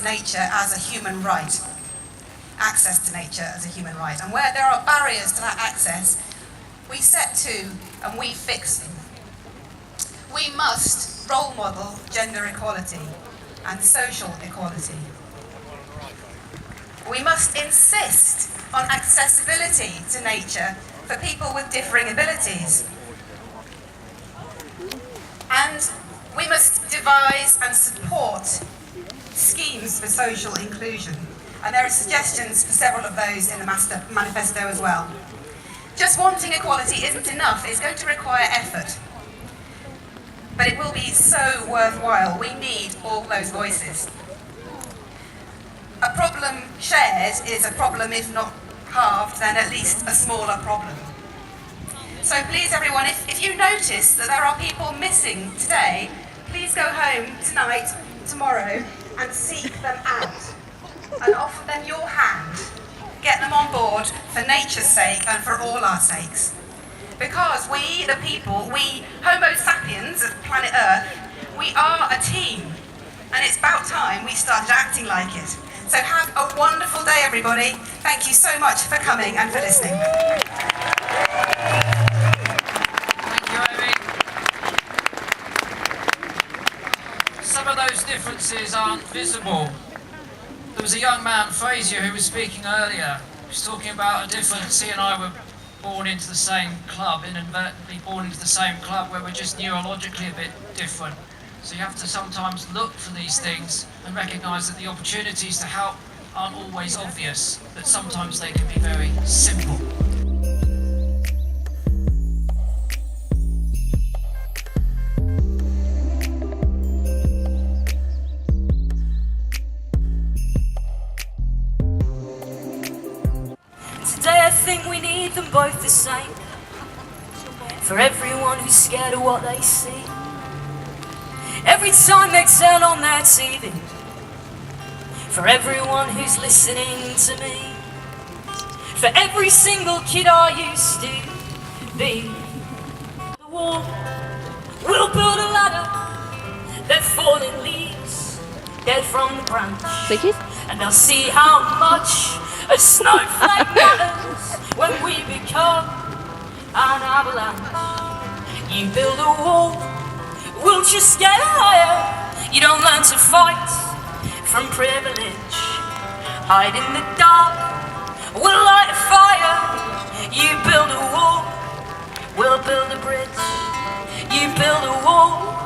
recognise nature as a human right, access to nature as a human right. And where there are barriers to that access, we set to and we fix them. We must role model gender equality and social equality. We must insist on accessibility to nature for people with differing abilities. And we must devise and support schemes for social inclusion. And there are suggestions for several of those in the manifesto as well. Just wanting equality isn't enough. It's going to require effort. But it will be so worthwhile. We need all those voices. A problem shared is a problem, if not halved, then at least a smaller problem. So please everyone, if you notice that there are people missing today, please go home tonight, tomorrow, and seek them out. And offer them your hand. Get them on board for nature's sake and for all our sakes. Because we, the people, we Homo sapiens of planet Earth, we are a team. And it's about time we started acting like it. So have a wonderful day, everybody. Thank you so much for coming and for listening. Thank you, Amy. Some of those differences aren't visible. There was a young man, Fraser, who was speaking earlier. He was talking about a difference. He and I were born into the same club, inadvertently born into the same club, where we're just neurologically a bit different. So you have to sometimes look for these things and recognise that the opportunities to help aren't always obvious, that sometimes they can be very simple. Today I think we need them both the same. For everyone who's scared of what they see, every time they turn on their TV, for everyone who's listening to me, for every single kid I used to be. The wall, we'll build a ladder, they're falling leaves, dead from the branch. And I'll see how much a snowflake matters when we become an avalanche. You build a wall, we'll just get higher. You don't learn to fight from privilege. Hide in the dark, we'll light a fire. You build a wall, we'll build a bridge. You build a wall,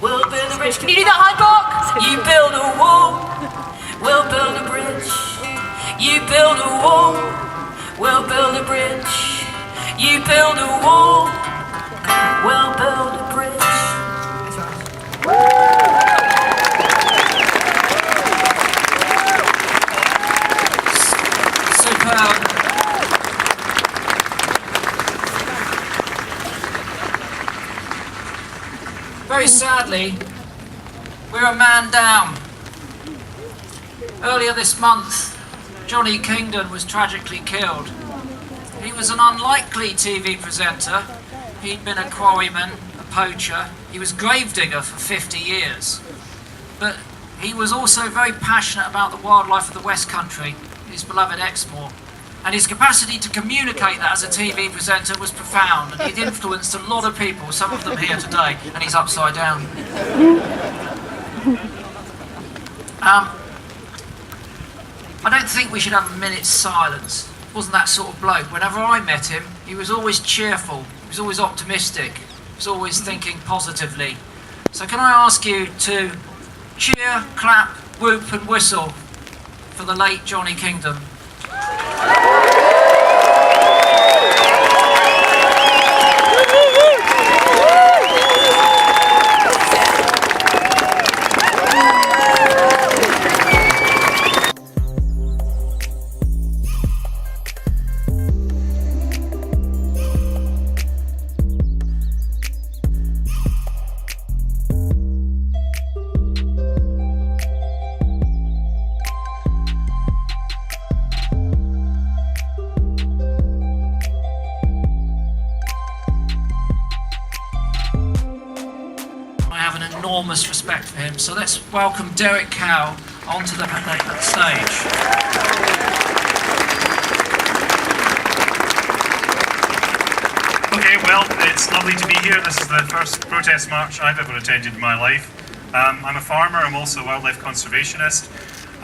we'll build a bridge. Can you do that, Hyde Park? You build a wall, we'll build a bridge. You build a wall, we'll build a bridge. You build a wall, we'll build a bridge. Superb. Very sadly, we're a man down. Earlier this month, Johnny Kingdon was tragically killed. He was an unlikely TV presenter. He'd been a quarryman, a poacher. He was gravedigger for 50 years. But he was also very passionate about the wildlife of the West Country, his beloved Exmoor. And his capacity to communicate that as a TV presenter was profound. And he'd influenced a lot of people, some of them here today, and he's upside down. I don't think we should have a minute's silence. He wasn't that sort of bloke. Whenever I met him, he was always cheerful, he was always optimistic, he was always thinking positively. So can I ask you to cheer, clap, whoop and whistle for the late Johnny Kingdon. Enormous respect for him. So let's welcome Derek Cow onto the stage. Okay, well, it's lovely to be here. This is the first protest march I've ever attended in my life. I'm a farmer, I'm also a wildlife conservationist.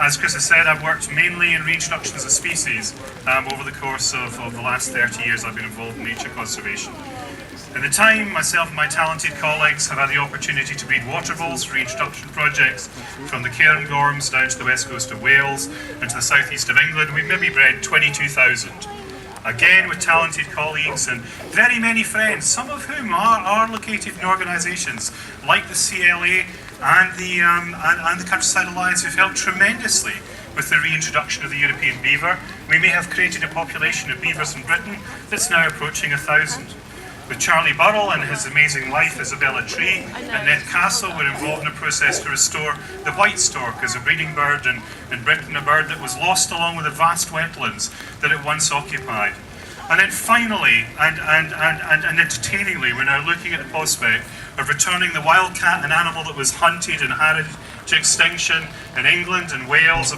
As Chris has said, I've worked mainly in reintroductions of species over the course of the last 30 years I've been involved in nature conservation. In the time, myself and my talented colleagues have had the opportunity to breed water voles for reintroduction projects from the Cairngorms down to the west coast of Wales and to the southeast of England. We've maybe bred 22,000. Again, with talented colleagues and very many friends, some of whom are located in organisations like the CLA and the Countryside Alliance, who've helped tremendously with the reintroduction of the European beaver. We may have created a population of beavers in Britain that's now approaching 1,000. With Charlie Burrell and his amazing wife Isabella Tree and Ned Castle, we're involved in a process to restore the white stork as a breeding bird in Britain, a bird that was lost along with the vast wetlands that it once occupied. And then finally, and entertainingly, we're now looking at the prospect of returning the wildcat, an animal that was hunted and harried to extinction in England and Wales.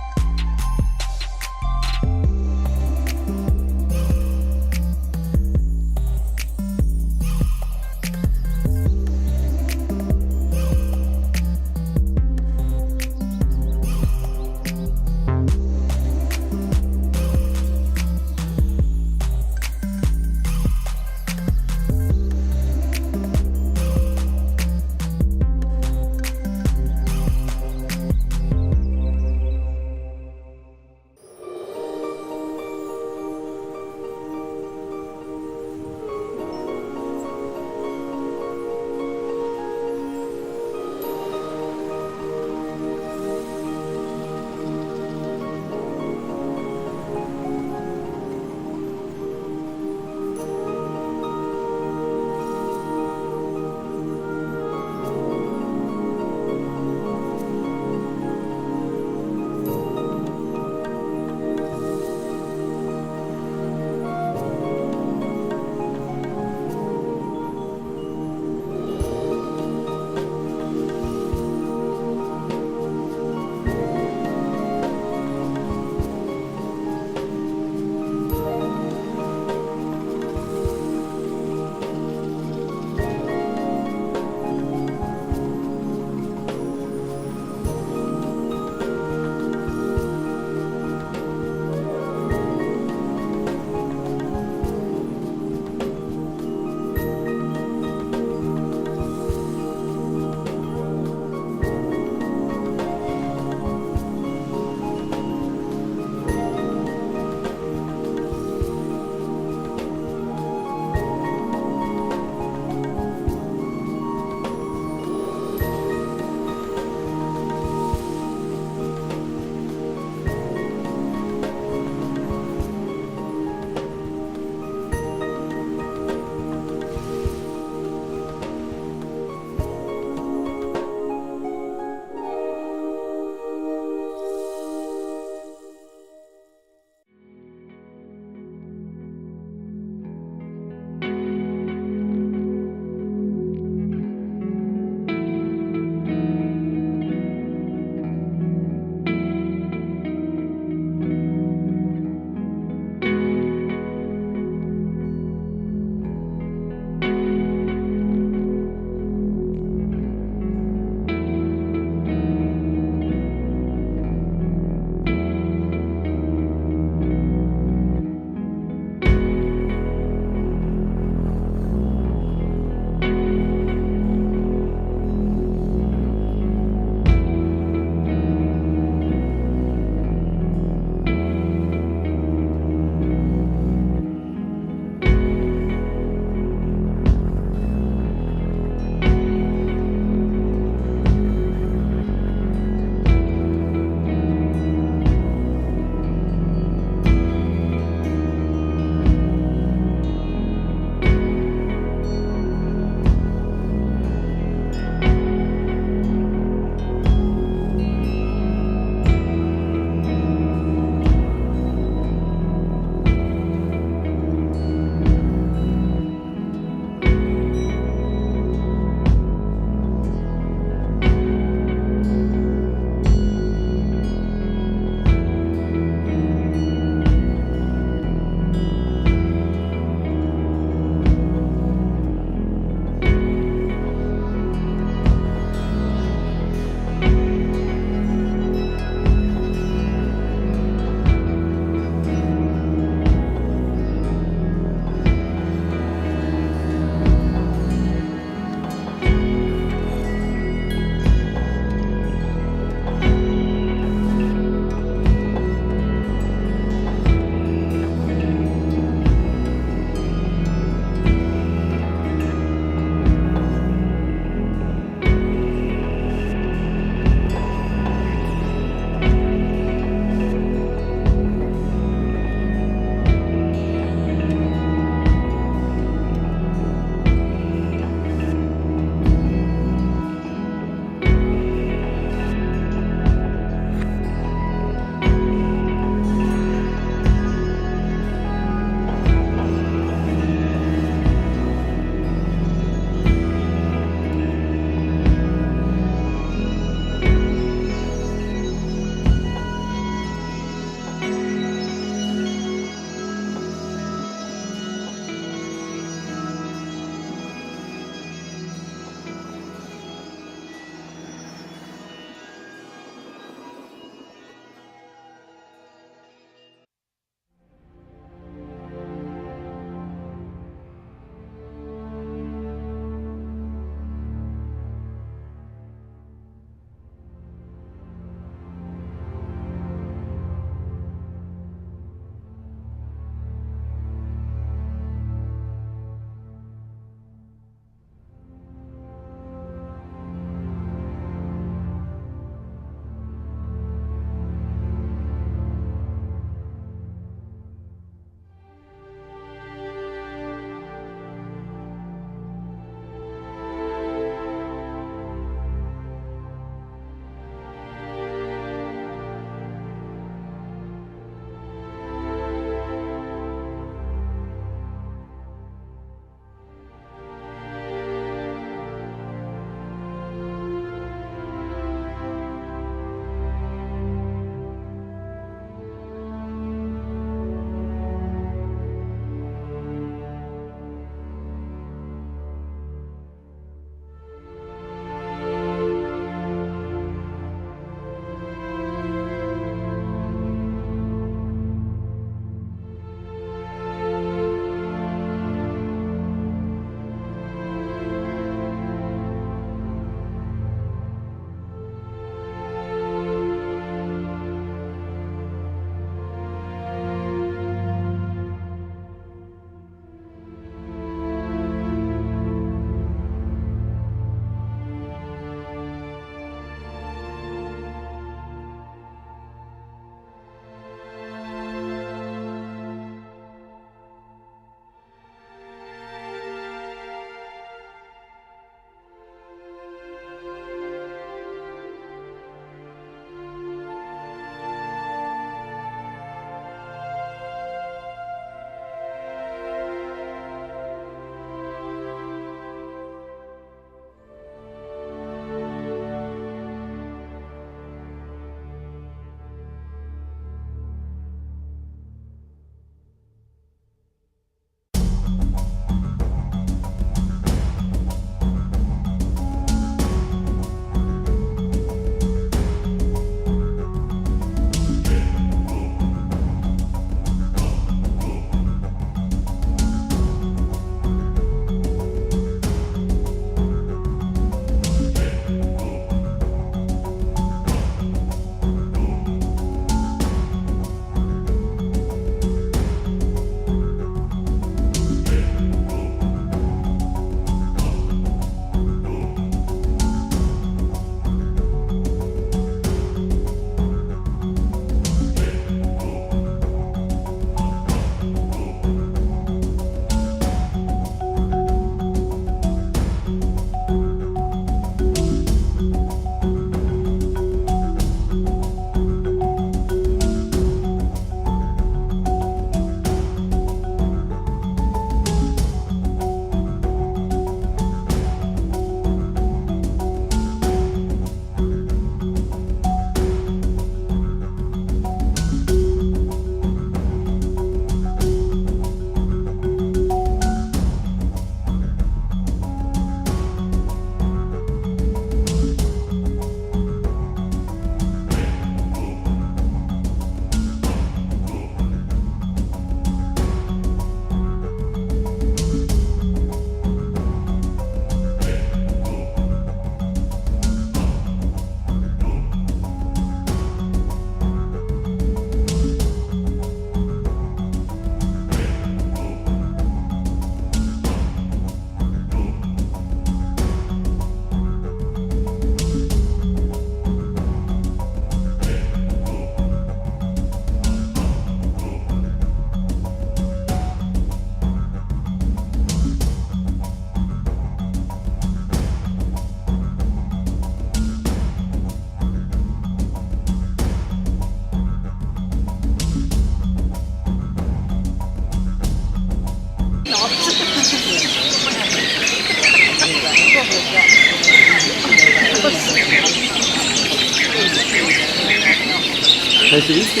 services.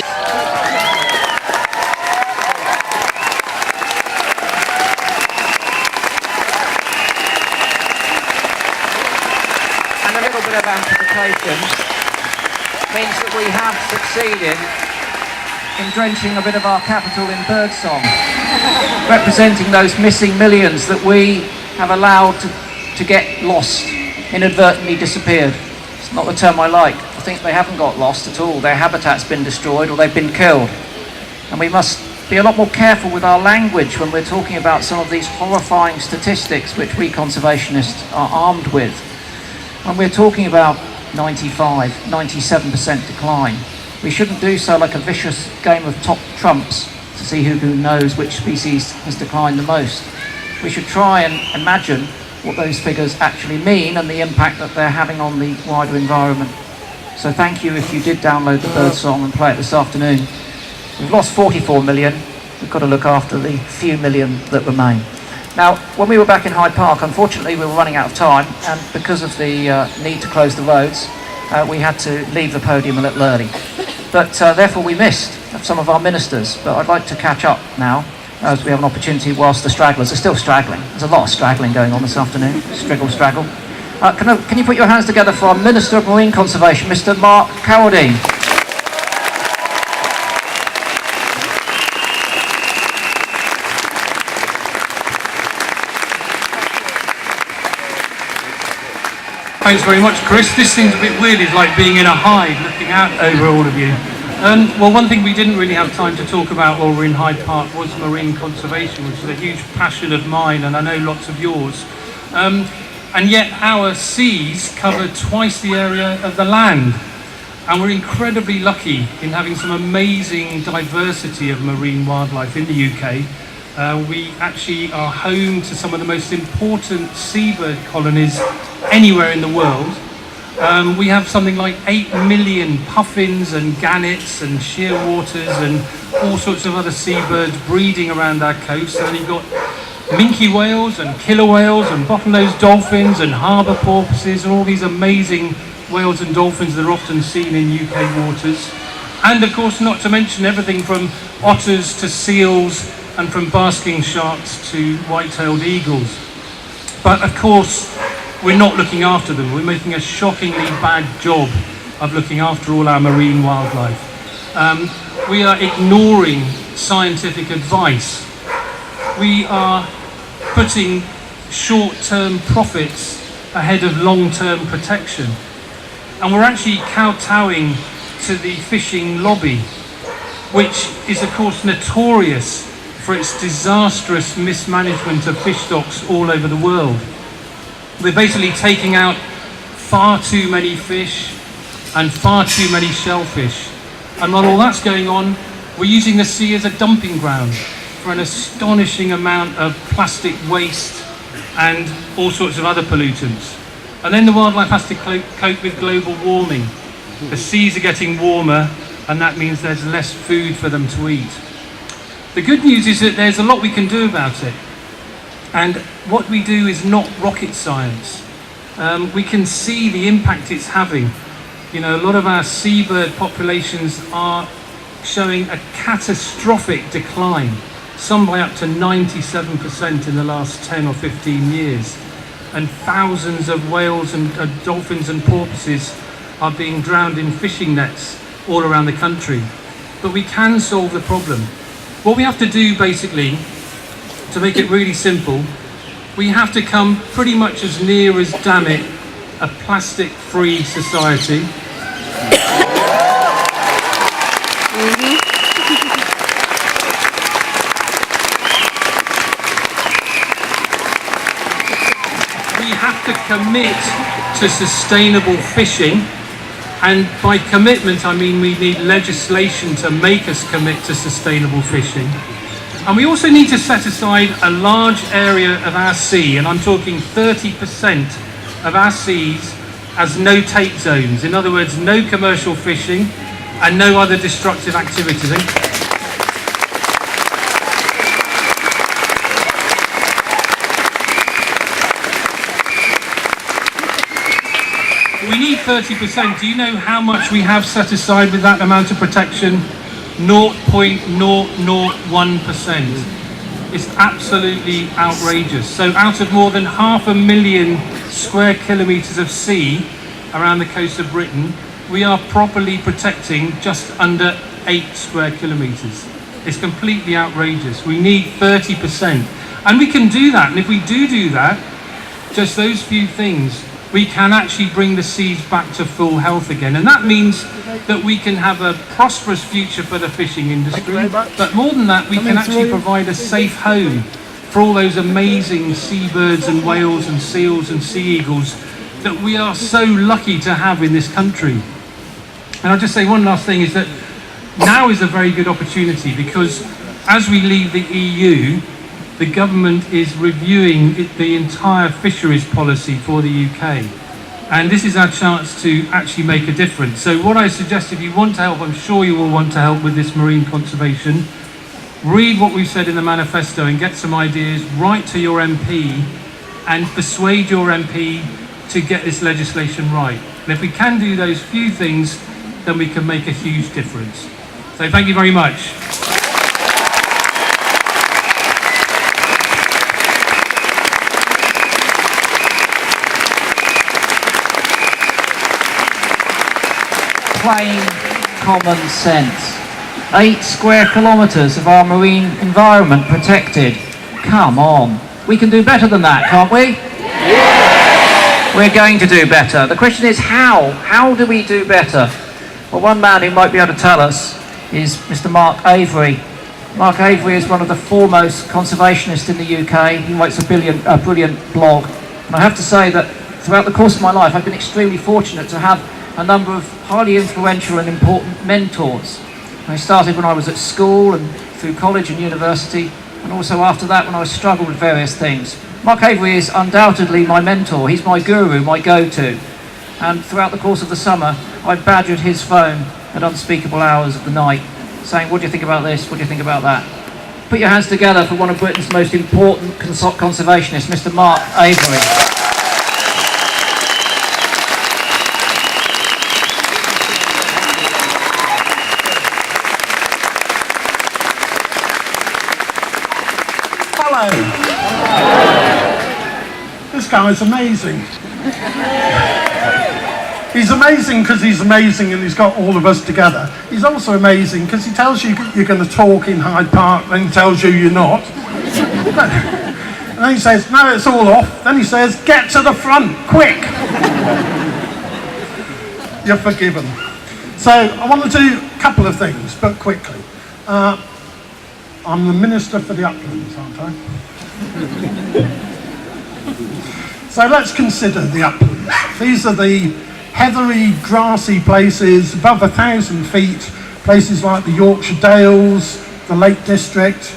And a little bit of amplification means that we have succeeded in drenching a bit of our capital in birdsong, representing those missing millions that we have allowed to get lost, inadvertently disappeared. It's not the term I like. I think they haven't got lost at all. Their habitat's been destroyed or they've been killed. And we must be a lot more careful with our language when we're talking about some of these horrifying statistics which we conservationists are armed with. When we're talking about 95, 97% decline, we shouldn't do so like a vicious game of top trumps to see who knows which species has declined the most. We should try and imagine what those figures actually mean and the impact that they're having on the wider environment. So thank you if you did download the bird song and play it this afternoon. We've lost 44 million. We've got to look after the few million that remain. Now, when we were back in Hyde Park, unfortunately we were running out of time, and because of the need to close the roads, we had to leave the podium a little early. But therefore we missed some of our ministers. But I'd like to catch up now, as we have an opportunity whilst the stragglers are still straggling. There's a lot of straggling going on this afternoon. Straggle. Can you put your hands together for our Minister of Marine Conservation, Mr. Mark Carradine? Thanks very much, Chris. This seems a bit weird. It's like being in a hive, looking out over all of you. Well, one thing we didn't really have time to talk about while we're in Hyde Park was marine conservation, which is a huge passion of mine, and I know lots of yours. And yet our seas cover twice the area of the land. And we're incredibly lucky in having some amazing diversity of marine wildlife in the UK. We actually are home to some of the most important seabird colonies anywhere in the world. We have something like 8 million puffins and gannets and shearwaters and all sorts of other seabirds breeding around our coast. And you've got minke whales and killer whales and bottlenose dolphins and harbour porpoises and all these amazing whales and dolphins that are often seen in UK waters. And of course, not to mention everything from otters to seals and from basking sharks to white-tailed eagles. But of course, we're not looking after them. We're making a shockingly bad job of looking after all our marine wildlife. We are ignoring scientific advice. We are putting short-term profits ahead of long-term protection. And we're actually kowtowing to the fishing lobby, which is of course notorious for its disastrous mismanagement of fish stocks all over the world. We're basically taking out far too many fish and far too many shellfish. And while all that's going on, we're using the sea as a dumping ground for an astonishing amount of plastic waste and all sorts of other pollutants. And then the wildlife has to cope with global warming. The seas are getting warmer, and that means there's less food for them to eat. The good news is that there's a lot we can do about it. And what we do is not rocket science. We can see the impact it's having. You know, a lot of our seabird populations are showing a catastrophic decline, some by up to 97% in the last 10 or 15 years. And thousands of whales and dolphins and porpoises are being drowned in fishing nets all around the country. But we can solve the problem. What we have to do, basically, to make it really simple, we have to come pretty much as near as, damn it, a plastic-free society. We have to commit to sustainable fishing, and by commitment I mean we need legislation to make us commit to sustainable fishing. And we also need to set aside a large area of our sea, and I'm talking 30% of our seas, as no-take zones. In other words, no commercial fishing and no other destructive activities. We need 30%. Do you know how much we have set aside with that amount of protection? 0.001%. It's absolutely outrageous. So out of more than 500,000 square kilometres of sea around the coast of Britain, we are properly protecting just under 8 square kilometres. It's completely outrageous. We need 30%. And we can do that. And if we do that, just those few things, we can actually bring the seas back to full health again. And that means that we can have a prosperous future for the fishing industry. But more than that, we can actually provide a safe home for all those amazing seabirds and whales and seals and sea eagles that we are so lucky to have in this country. And I'll just say one last thing, is that now is a very good opportunity, because as we leave the EU, the government is reviewing the entire fisheries policy for the UK. And this is our chance to actually make a difference. So what I suggest, if you want to help, I'm sure you will want to help with this marine conservation, read what we've said in the manifesto and get some ideas, write to your MP and persuade your MP to get this legislation right. And if we can do those few things, then we can make a huge difference. So thank you very much. Plain common sense. 8 square kilometres of our marine environment protected. Come on. We can do better than that, can't we? Yeah. We're going to do better. The question is how? How do we do better? Well, one man who might be able to tell us is Mr. Mark Avery. Mark Avery is one of the foremost conservationists in the UK. He writes a brilliant blog. And I have to say that throughout the course of my life, I've been extremely fortunate to have a number of highly influential and important mentors. I started when I was at school and through college and university, and also after that when I struggled with various things. Mark Avery is undoubtedly my mentor. He's my guru, my go-to. And throughout the course of the summer, I badgered his phone at unspeakable hours of the night, saying, what do you think about this? What do you think about that? Put your hands together for one of Britain's most important conservationists, Mr. Mark Avery. This guy's amazing. He's amazing because he's amazing and he's got all of us together. He's also amazing because he tells you you're going to talk in Hyde Park, then he tells you you're not. And then he says, no, it's all off. Then he says, get to the front, quick. You're forgiven. So I want to do a couple of things, but quickly. I'm the Minister for the Uplands, aren't I? So let's consider the uplands. These are the heathery, grassy places above 1,000 feet, places like the Yorkshire Dales, the Lake District,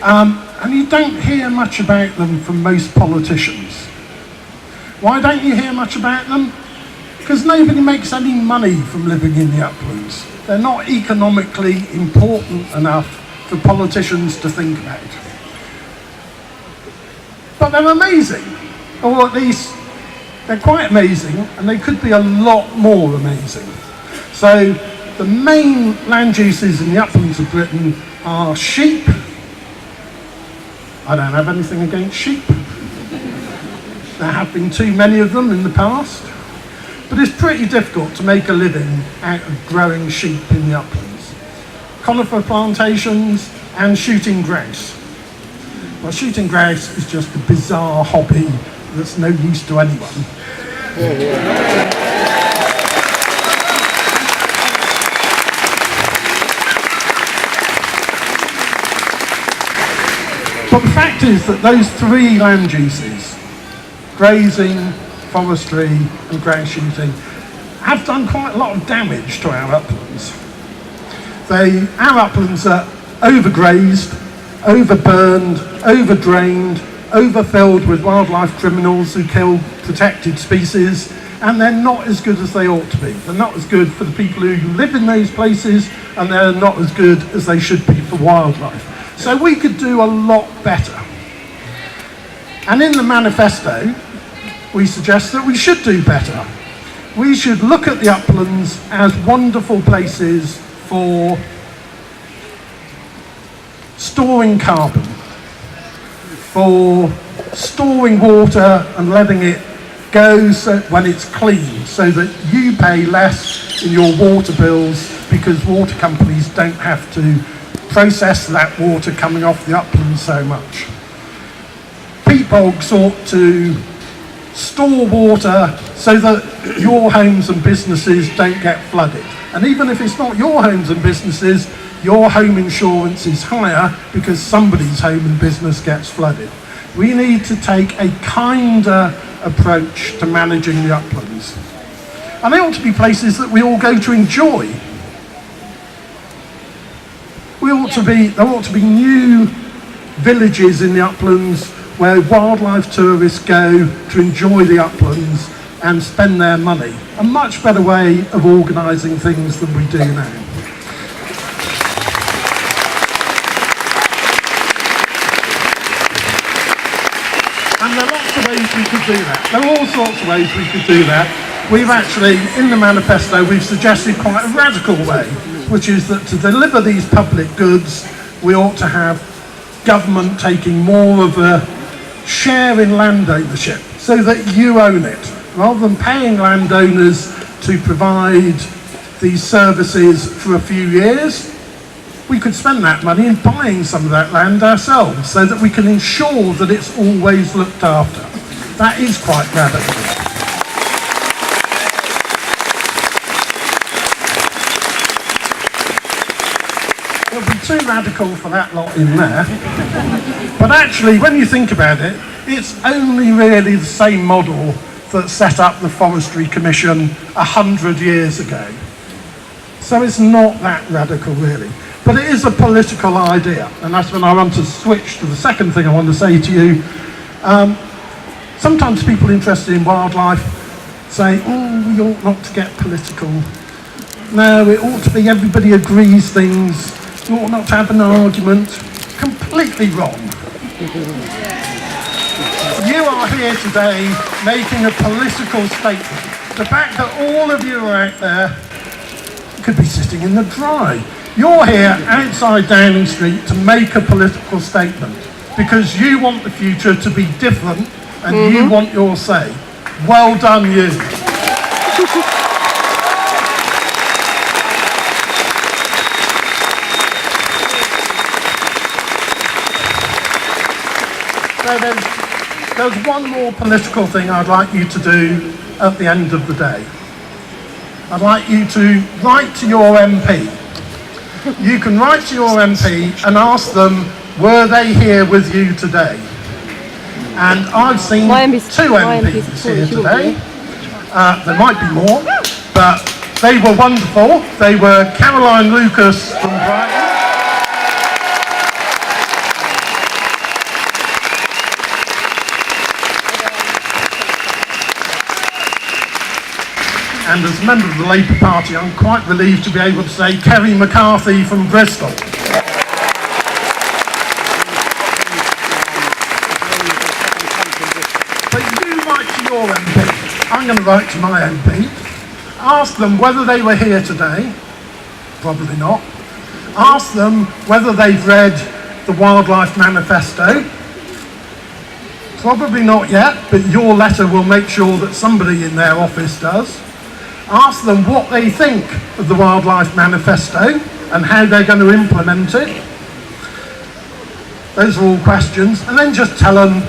and you don't hear much about them from most politicians. Why don't you hear much about them? Because nobody makes any money from living in the uplands. They're not economically important enough for politicians to think about. But they're amazing, or at least they're quite amazing, and they could be a lot more amazing. So the main land uses in the uplands of Britain are sheep. I don't have anything against sheep. There have been too many of them in the past, but it's pretty difficult to make a living out of growing sheep in the uplands. Conifer plantations and shooting grouse. Well, shooting grouse is just a bizarre hobby that's no use to anyone. But the fact is that those three land uses, grazing, forestry and grouse shooting, have done quite a lot of damage to our uplands. Our uplands are overgrazed, overburned, overdrained, overfilled with wildlife criminals who kill protected species, and they're not as good as they ought to be. They're not as good for the people who live in those places, and they're not as good as they should be for wildlife. So we could do a lot better. And in the manifesto, we suggest that we should do better. we should look at the uplands as wonderful places for storing carbon, for storing water and letting it go when it's clean, so that you pay less in your water bills because water companies don't have to process that water coming off the uplands so much. Peat bogs ought to store water so that your homes and businesses don't get flooded. And even if it's not your homes and businesses, your home insurance is higher because somebody's home and business gets flooded. We need to take a kinder approach to managing the uplands. And they ought to be places that we all go to enjoy. There ought to be new villages in the uplands where wildlife tourists go to enjoy the uplands and spend their money. A much better way of organising things than we do now. And there are lots of ways we could do that. There are all sorts of ways we could do that. We've actually, in the manifesto, we've suggested quite a radical way, which is that to deliver these public goods, we ought to have government taking more of a share in land ownership so that you own it. Rather than paying landowners to provide these services for a few years, we could spend that money in buying some of that land ourselves so that we can ensure that it's always looked after. That is quite radical. It would be too radical for that lot in there. But actually, when you think about it, it's only really the same model that set up the Forestry Commission 100 years ago. So it's not that radical, really. But it is a political idea, and that's when I want to switch to the second thing I want to say to you. Sometimes people interested in wildlife say, oh, we ought not to get political. No, it ought to be everybody agrees things. You ought not to have an argument. Completely wrong. You are here today making a political statement. The fact that all of you are out there could be sitting in the dry. You're here outside Downing Street to make a political statement because you want the future to be different and you want your say. Well done, you. So there's one more political thing I'd like you to do at the end of the day. I'd like you to write to your MP. You can write to your MP and ask them, were they here with you today? And I've seen two MPs here today. There might be more, but they were wonderful. They were Caroline Lucas from Brighton. And as a member of the Labour Party, I'm quite relieved to be able to say Kerry McCarthy from Bristol. But you write to your MP. I'm going to write to my MP. Ask them whether they were here today. Probably not. Ask them whether they've read the Wildlife Manifesto. Probably not yet, but your letter will make sure that somebody in their office does. Ask them what they think of the Wildlife Manifesto and how they're going to implement it. Those are all questions. And then just tell them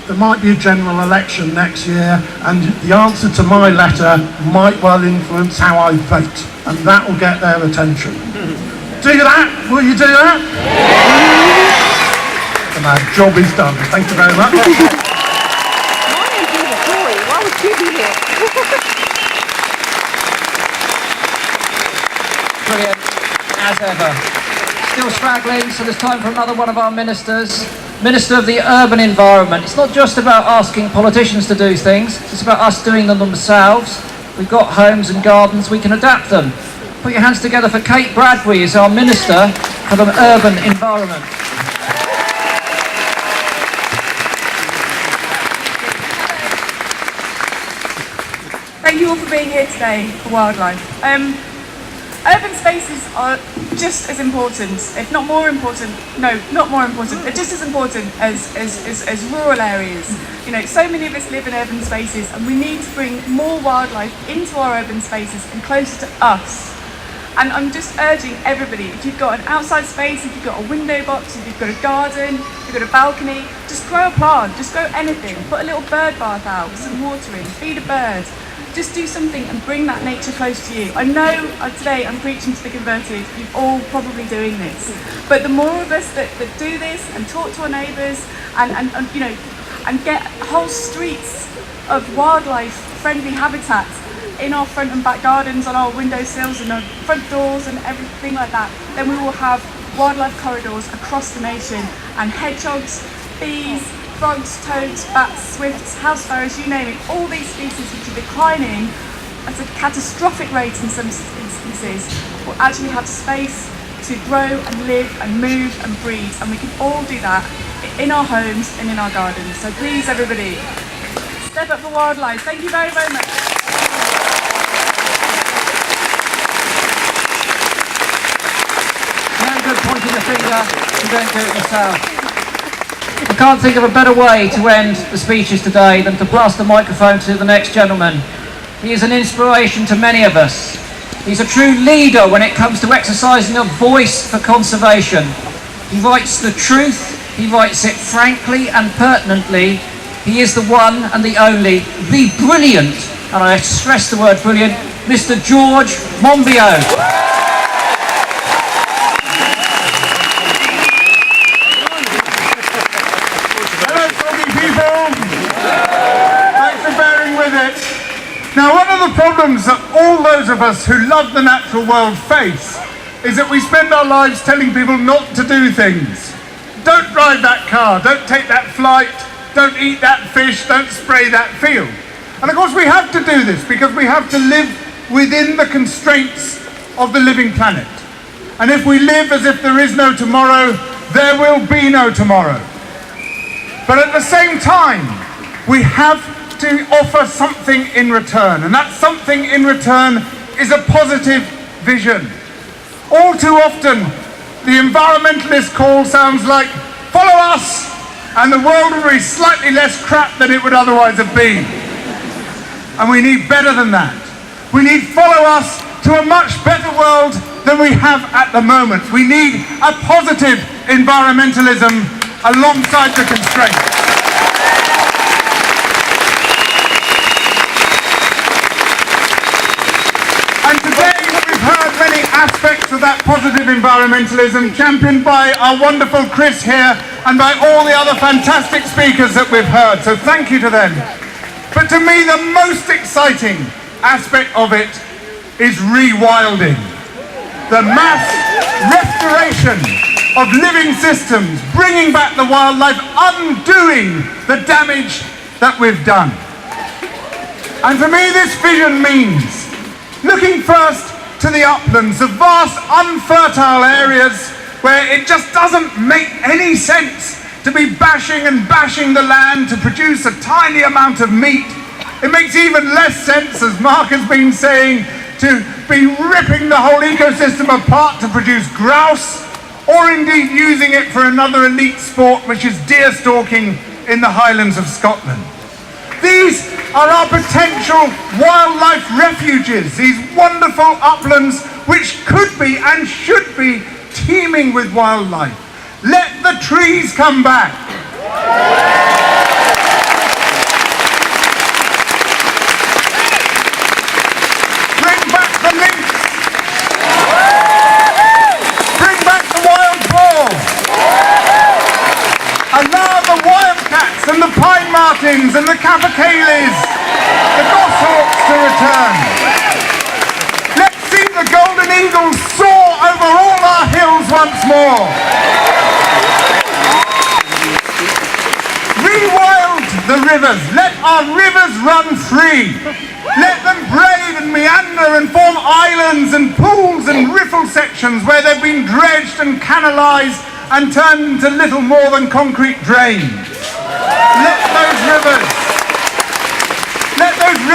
there might be a general election next year and the answer to my letter might well influence how I vote, and that will get their attention. Do that? Will you do that? Yeah. And our job is done. Thank you very much. Why would you be here? Brilliant, as ever. Still straggling, so there's time for another one of our ministers. Minister of the Urban Environment. It's not just about asking politicians to do things, it's about us doing them themselves. We've got homes and gardens, we can adapt them. Put your hands together for Kate Bradbury as our Minister for the Urban Environment. thank you all for being here today for wildlife. Urban spaces are just as important, if not more important, no, not more important, they're just as important as rural areas. You know, so many of us live in urban spaces and we need to bring more wildlife into our urban spaces and closer to us. And I'm just urging everybody, if you've got an outside space, if you've got a window box, if you've got a garden, if you've got a balcony, just grow a plant, just grow anything. Put a little bird bath out with some water in, feed a bird. Just do something and bring that nature close to you. I know today I'm preaching to the converted, you're all probably doing this. But the more of us that do this and talk to our neighbours and you know, and get whole streets of wildlife friendly habitat in our front and back gardens, on our windowsills and our front doors and everything like that, then we will have wildlife corridors across the nation, and hedgehogs, bees, frogs, toads, bats, swifts, house sparrows, you name it, all these species which are declining at a catastrophic rate in some instances will actually have space to grow and live and move and breed, and we can all do that in our homes and in our gardens. So please everybody, step up for wildlife. Thank you very, very much. Good pointing the finger, you don't do it yourself. I can't think of a better way to end the speeches today than to pass the microphone to the next gentleman. He is an inspiration to many of us. He's a true leader when it comes to exercising a voice for conservation. He writes the truth, he writes it frankly and pertinently. He is the one and the only, the brilliant, and I stress the word brilliant, Mr. George Monbiot. Now, one of the problems that all those of us who love the natural world face is that we spend our lives telling people not to do things. Don't drive that car, don't take that flight, don't eat that fish, don't spray that field. And of course we have to do this because we have to live within the constraints of the living planet. And if we live as if there is no tomorrow, there will be no tomorrow. But at the same time, we have to offer something in return, and that something in return is a positive vision. All too often, the environmentalist call sounds like, follow us, and the world will be slightly less crap than it would otherwise have been. And we need better than that. We need follow us to a much better world than we have at the moment. We need a positive environmentalism alongside the constraints. And today we've heard many aspects of that positive environmentalism championed by our wonderful Chris here and by all the other fantastic speakers that we've heard. So thank you to them. But to me the most exciting aspect of it is rewilding. The mass restoration of living systems, bringing back the wildlife, undoing the damage that we've done. And for me this vision means looking first to the uplands, the vast unfertile areas where it just doesn't make any sense to be bashing and bashing the land to produce a tiny amount of meat. It makes even less sense, as Mark has been saying, to be ripping the whole ecosystem apart to produce grouse, or indeed using it for another elite sport, which is deer stalking in the Highlands of Scotland. These are our potential wildlife refuges, these wonderful uplands which could be and should be teeming with wildlife. Let the trees come back. Bring back the lynx. Bring back the wild boar. Allow the wildcats and the pine martins and the capercaillies, the goshawks to return. Let's see the golden eagles soar over all our hills once more. Rewild the rivers. Let our rivers run free. Let them braid and meander and form islands and pools and riffle sections where they've been dredged and canalised and turned into little more than concrete drains. Let those rivers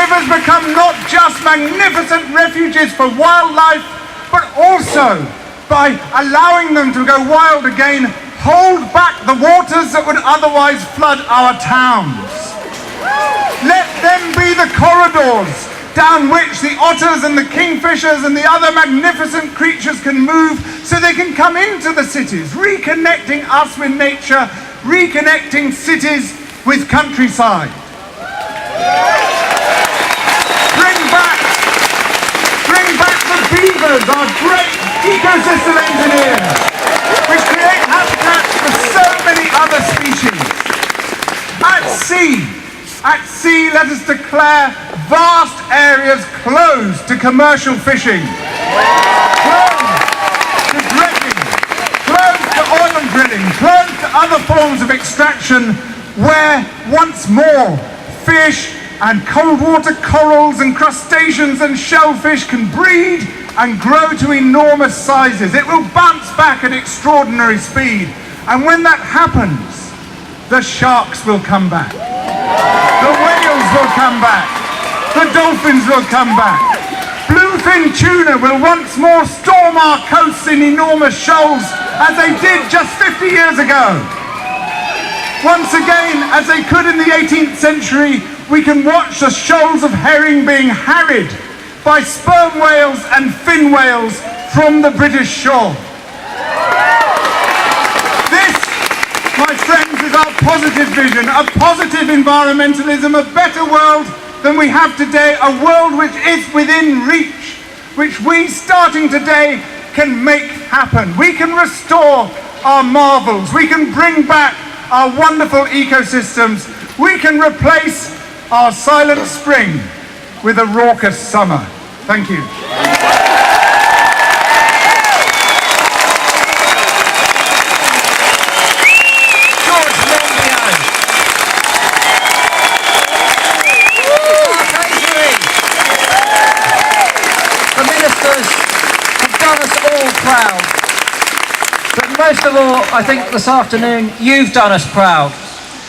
rivers become not just magnificent refuges for wildlife, but also, by allowing them to go wild again, hold back the waters that would otherwise flood our towns. Let them be the corridors down which the otters and the kingfishers and the other magnificent creatures can move so they can come into the cities, reconnecting us with nature, reconnecting cities with countryside. Bring back the beavers, our great ecosystem engineers, which create habitats for so many other species. At sea, let us declare vast areas closed to commercial fishing, closed to dredging, closed to oil drilling, closed to other forms of extraction, where once more fish and cold water corals and crustaceans and shellfish can breed and grow to enormous sizes. It will bounce back at extraordinary speed. And when that happens, the sharks will come back. The whales will come back. The dolphins will come back. Bluefin tuna will once more storm our coasts in enormous shoals as they did just 50 years ago. Once again, as they could in the 18th century, we can watch the shoals of herring being harried by sperm whales and fin whales from the British shore. This, my friends, is our positive vision, a positive environmentalism, a better world than we have today, a world which is within reach, which we, starting today, can make happen. We can restore our marvels, we can bring back our wonderful ecosystems, we can replace our silent spring with a raucous summer. Thank you. The ministers have done us all proud. But most of all, I think this afternoon, you've done us proud.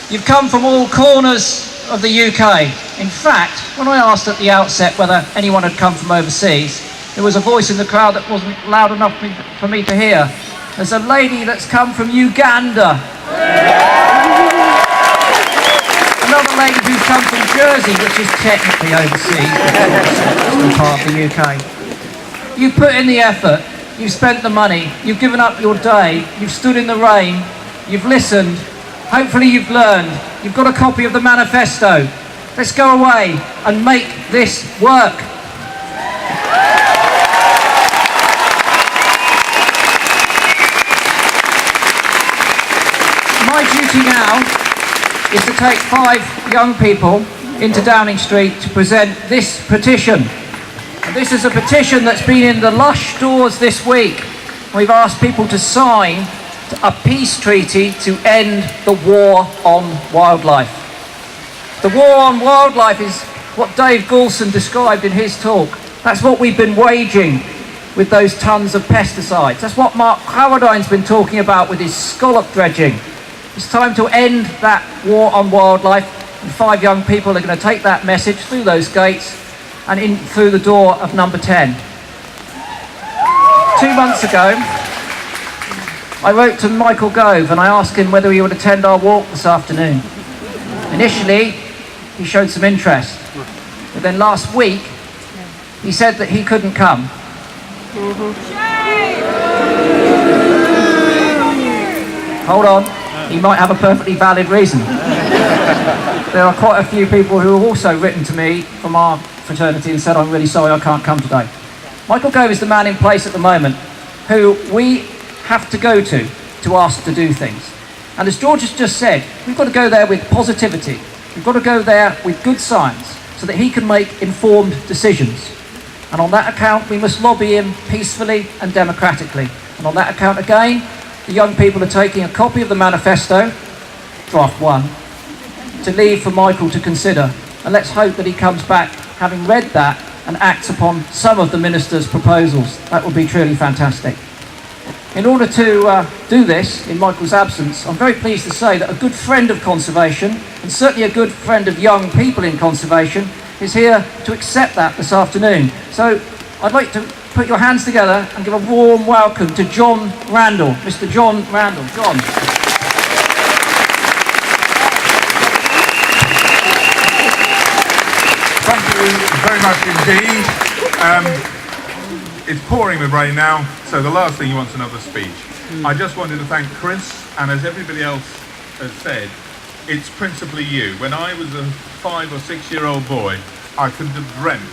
You've come from all corners of the UK. In fact, when I asked at the outset whether anyone had come from overseas, there was a voice in the crowd that wasn't loud enough for me to hear. There's a lady that's come from Uganda. Another lady who's come from Jersey, which is technically overseas, but still part of the UK. You've put in the effort, you've spent the money, you've given up your day, you've stood in the rain, you've listened, hopefully you've learned, you've got a copy of the manifesto. Let's go away and make this work. My duty now is to take 5 young people into Downing Street to present this petition. And this is a petition that's been in the lush stores this week. We've asked people to sign a peace treaty to end the war on wildlife. The war on wildlife is what Dave Goulson described in his talk. That's what we've been waging with those tons of pesticides. That's what Mark Howardines been talking about with his scallop dredging. It's time to end that war on wildlife, and 5 young people are going to take that message through those gates and in through the door of number 10. 2 months ago, I wrote to Michael Gove and I asked him whether he would attend our walk this afternoon. Initially, he showed some interest, but then last week, he said that he couldn't come. Hold on, he might have a perfectly valid reason. There are quite a few people who have also written to me from our fraternity and said, I'm really sorry I can't come today. Michael Gove is the man in place at the moment who we have to go to ask to do things. And as George has just said, we've got to go there with positivity. We've got to go there with good science so that he can make informed decisions. And on that account, we must lobby him peacefully and democratically. And on that account again, the young people are taking a copy of the manifesto, draft 1, to leave for Michael to consider. And let's hope that he comes back having read that and acts upon some of the minister's proposals. That would be truly fantastic. In order to do this, in Michael's absence, I'm very pleased to say that a good friend of conservation, and certainly a good friend of young people in conservation, is here to accept that this afternoon. So I'd like to put your hands together and give a warm welcome to John Randall. Mr. John Randall. John. Thank you very much indeed. It's pouring with rain now, so the last thing you want is another speech. I just wanted to thank Chris, and as everybody else has said, it's principally you. When I was a 5 or 6 year old boy, I couldn't have dreamt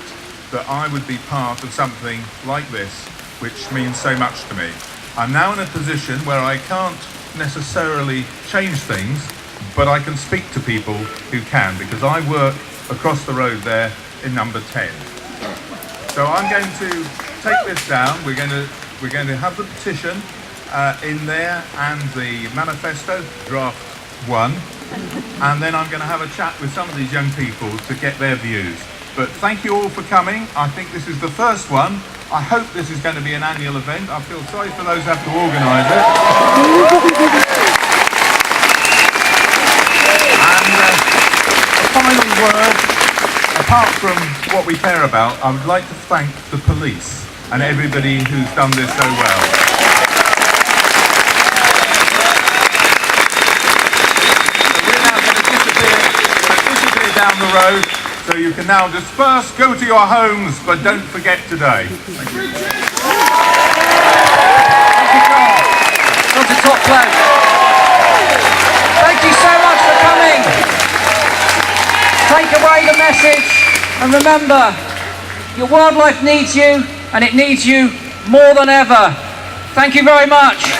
that I would be part of something like this, which means so much to me. I'm now in a position where I can't necessarily change things, but I can speak to people who can, because I work across the road there in number 10. So I'm going to take this down. We're going to have the petition in there and the manifesto, draft 1, and then I'm going to have a chat with some of these young people to get their views. But thank you all for coming. I think this is the first one. I hope this is going to be an annual event. I feel sorry for those who have to organise it. And a final word, apart from what we care about, I would like to thank the police and everybody who's done this so well. We're now going to disappear down the road, so you can now disperse, go to your homes, but don't forget today. Thank you. Thank you, John. Such a top bloke. Thank you so much for coming. Take away the message, and remember, your wildlife needs you, and it needs you more than ever. Thank you very much.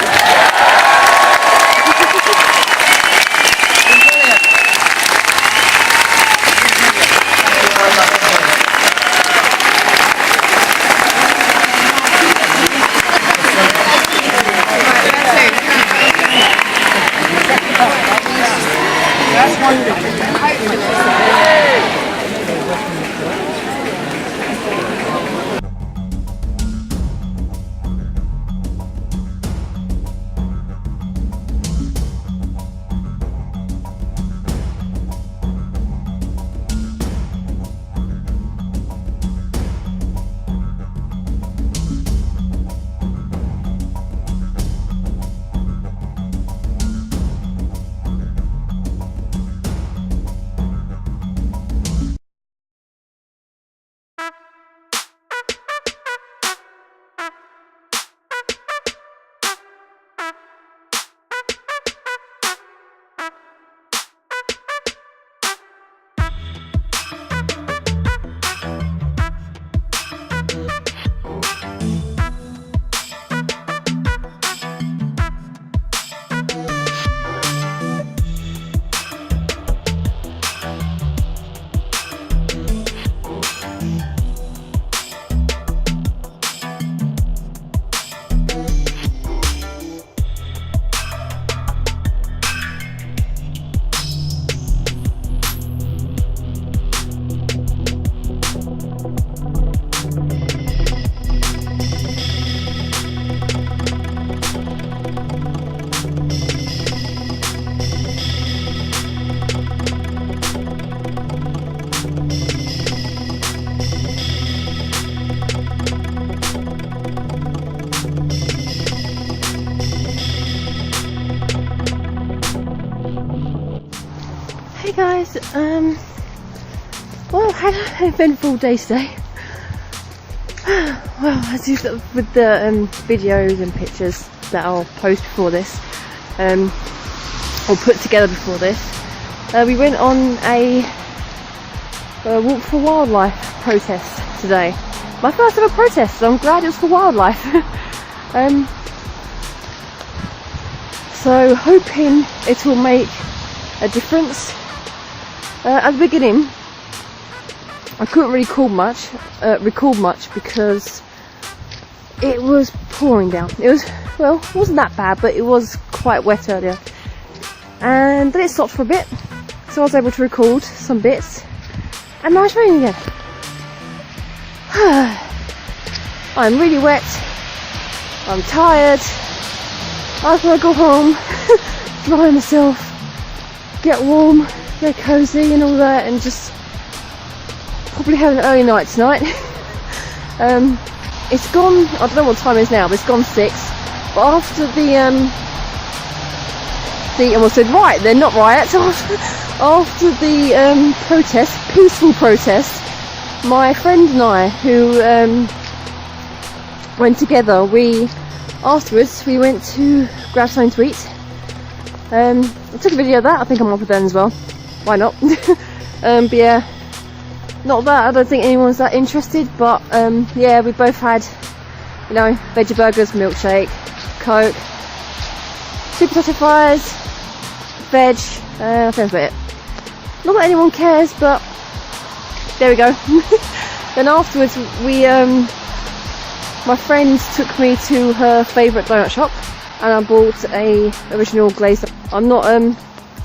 Hey guys, well, I had an eventful day today. Well, as usual with the videos and pictures that I'll post before this, or put together before this, we went on a Walk for Wildlife protest today. My first ever protest, so I'm glad it was for wildlife. So hoping it will make a difference. At the beginning, I couldn't really record much because it was pouring down. It was, well, it wasn't that bad, but it was quite wet earlier. And then it stopped for a bit, so I was able to record some bits, and now it's raining again. I'm really wet, I'm tired, I just want to go home, dry myself, get warm, get cozy and all that, and just probably had an early night tonight. It's gone, I don't know what time it is now, but it's gone 6. But after the I almost said right, they're not riots. After the protest, peaceful protest, my friend and I, who went together, afterwards we went to grab something to eat. I took a video of that. I think I'm up with that as well. Why not? But yeah, not that I don't think anyone's that interested, but yeah, we both had, you know, veggie burgers, milkshake, Coke, sweet potato fries, veg, I think that's about it. Not that anyone cares, but there we go. Then afterwards my friend took me to her favourite donut shop and I bought a original glazed. I'm not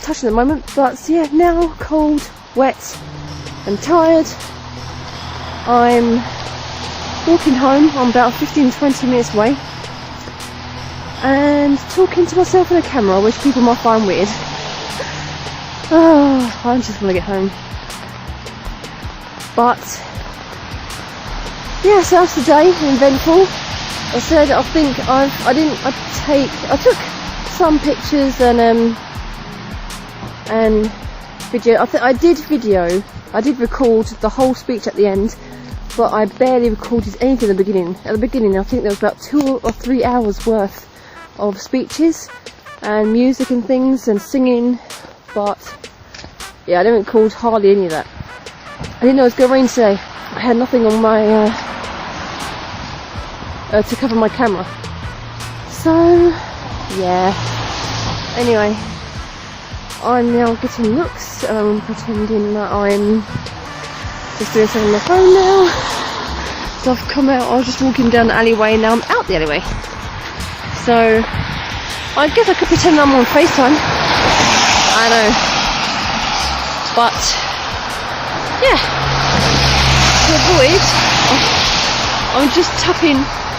touching at the moment, but yeah, now cold, wet and tired. I'm walking home. I'm about 15-20 minutes away and talking to myself in a camera, which people might find weird. Oh, I just want to get home. But yeah, so that's the day, eventful. I said I think I took some pictures and video. I did record the whole speech at the end, but I barely recorded anything at the beginning. At the beginning, I think there was about 2 or 3 hours worth of speeches and music and things and singing, but yeah, I didn't record hardly any of that. I didn't know it was going to rain today. I had nothing on my to cover my camera. So yeah. Anyway, I'm now getting looks and I'm pretending that I'm just doing something on my phone now. So I've come out. I was just walking down the alleyway and now I'm out the alleyway. So I guess I could pretend I'm on FaceTime. I know. But yeah, to avoid,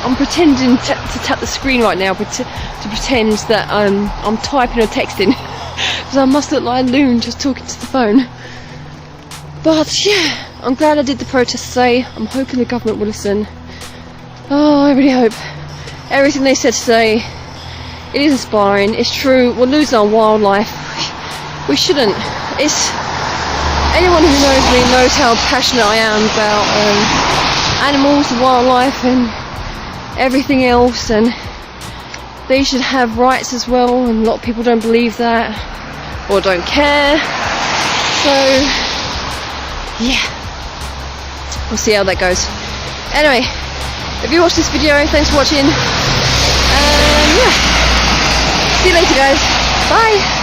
I'm pretending to tap the screen right now, but to pretend that I'm typing or texting, because I must look like a loon just talking to the phone. But yeah, I'm glad I did the protest today. I'm hoping the government will listen. Oh, I really hope. Everything they said today, it is inspiring. It's true. We're losing our wildlife. We shouldn't. Anyone who knows me knows how passionate I am about animals, wildlife and everything else, and they should have rights as well, and a lot of people don't believe that or don't care. So yeah, we'll see how that goes. Anyway, if you watched this video, thanks for watching, and yeah, see you later guys, bye.